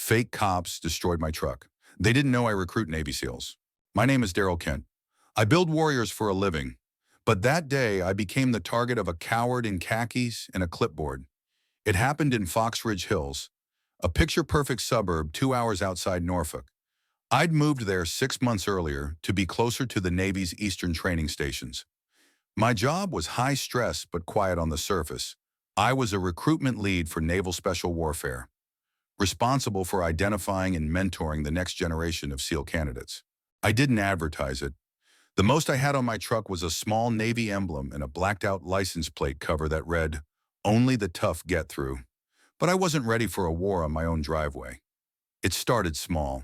Fake cops destroyed my truck. They didn't know I recruit Navy SEALs. My name is Daryl Kent. I build warriors for a living. But that day, I became the target of a coward in khakis and a clipboard. It happened in Fox Ridge Hills, a picture-perfect suburb 2 hours outside Norfolk. I'd moved there 6 months earlier to be closer to the Navy's eastern training stations. My job was high stress but quiet on the surface. I was a recruitment lead for Naval Special Warfare, responsible for identifying and mentoring the next generation of SEAL candidates. I didn't advertise it. The most I had on my truck was a small Navy emblem and a blacked-out license plate cover that read, "Only the tough get through." But I wasn't ready for a war on my own driveway. It started small.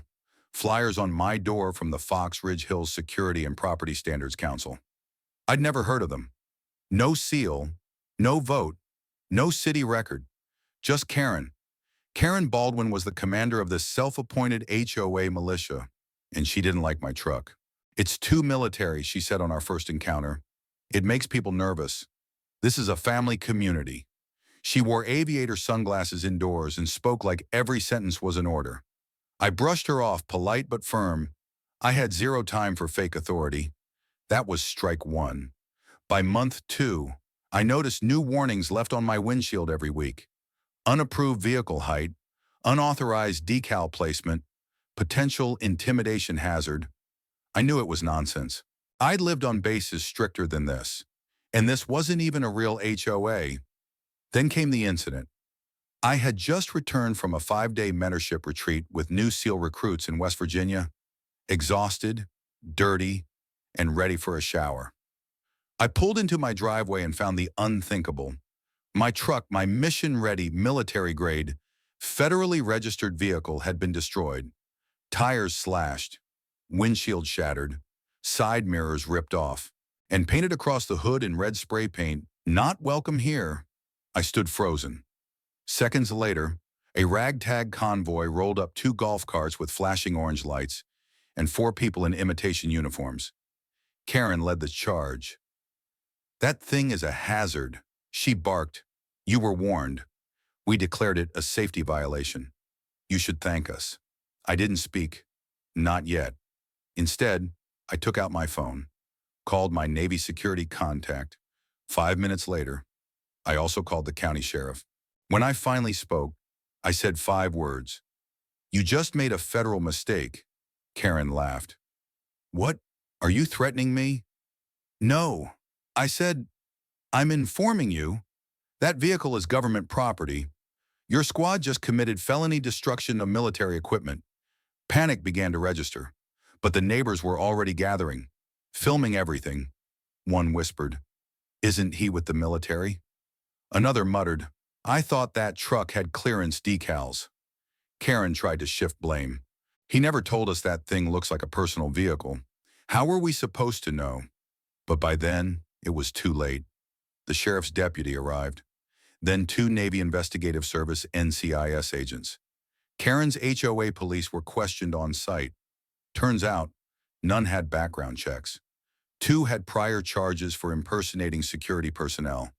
Flyers on my door from the Fox Ridge Hills Security and Property Standards Council. I'd never heard of them. No SEAL, no vote, no city record. Just Karen. Karen Baldwin was the commander of this self-appointed HOA militia, and she didn't like my truck. "It's too military," she said on our first encounter. "It makes people nervous. This is a family community." She wore aviator sunglasses indoors and spoke like every sentence was an order. I brushed her off, polite but firm. I had zero time for fake authority. That was strike one. By month 2, I noticed new warnings left on my windshield every week. Unapproved vehicle height, unauthorized decal placement, potential intimidation hazard. I knew it was nonsense. I'd lived on bases stricter than this. And this wasn't even a real HOA. Then came the incident. I had just returned from a 5-day mentorship retreat with new SEAL recruits in West Virginia, exhausted, dirty, and ready for a shower. I pulled into my driveway and found the unthinkable. My truck, my mission-ready, military-grade, federally registered vehicle had been destroyed. Tires slashed, windshield shattered, side mirrors ripped off, and painted across the hood in red spray paint, "Not welcome here." I stood frozen. Seconds later, a ragtag convoy rolled up 2 golf carts with flashing orange lights and 4 people in imitation uniforms. Karen led the charge. "That thing is a hazard," she barked. "You were warned. We declared it a safety violation. You should thank us." I didn't speak. Not yet. Instead, I took out my phone, called my Navy security contact. 5 minutes later, I also called the county sheriff. When I finally spoke, I said 5 words. "You just made a federal mistake." Karen laughed. "What? Are you threatening me?" "No." I said, "I'm informing you. That vehicle is government property. Your squad just committed felony destruction of military equipment." Panic began to register, but the neighbors were already gathering, filming everything. One whispered, "Isn't he with the military?" Another muttered, "I thought that truck had clearance decals." Karen tried to shift blame. "He never told us that thing looks like a personal vehicle. How were we supposed to know?" But by then, it was too late. The sheriff's deputy arrived. Then 2 Navy Investigative Service NCIS agents. Karen's HOA police were questioned on site. Turns out, none had background checks. 2 had prior charges for impersonating security personnel.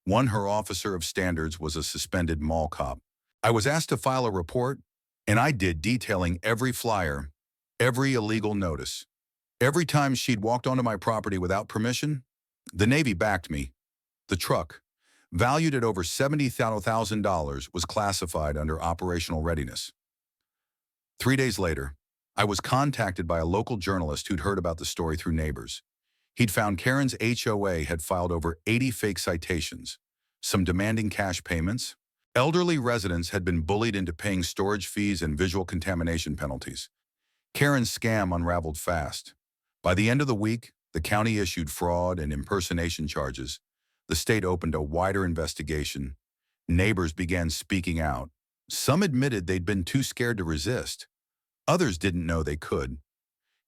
One, her officer of standards, was a suspended mall cop. I was asked to file a report, and I did, detailing every flyer, every illegal notice. Every time she'd walked onto my property without permission, the Navy backed me. The truck, valued at over $70,000, was classified under operational readiness. 3 days later, I was contacted by a local journalist who'd heard about the story through neighbors. He'd found Karen's HOA had filed over 80 fake citations, some demanding cash payments. Elderly residents had been bullied into paying storage fees and visual contamination penalties. Karen's scam unraveled fast. By the end of the week, the county issued fraud and impersonation charges. The state opened a wider investigation. Neighbors began speaking out. Some admitted they'd been too scared to resist. Others didn't know they could.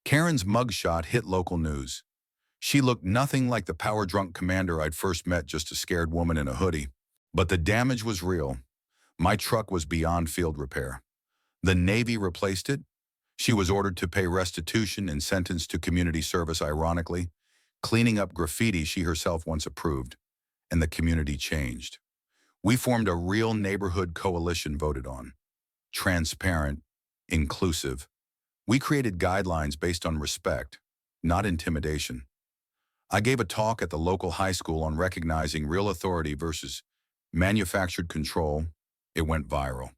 Karen's mugshot hit local news. She looked nothing like the power-drunk commander I'd first met, just a scared woman in a hoodie. But the damage was real. My truck was beyond field repair. The Navy replaced it. She was ordered to pay restitution and sentenced to community service, ironically, cleaning up graffiti she herself once approved. And the community changed. We formed a real neighborhood coalition voted on. transparent, inclusive. We created guidelines based on respect, not intimidation. I gave a talk at the local high school on recognizing real authority versus manufactured control. It went viral.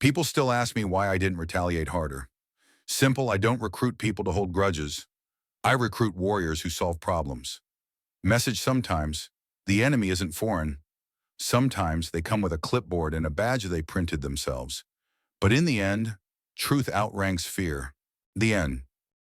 People still ask me why I didn't retaliate harder. Simple, I don't recruit people to hold grudges. I recruit warriors who solve problems. Message sometimes, the enemy isn't foreign. Sometimes they come with a clipboard and a badge they printed themselves. But in the end, truth outranks fear. The end.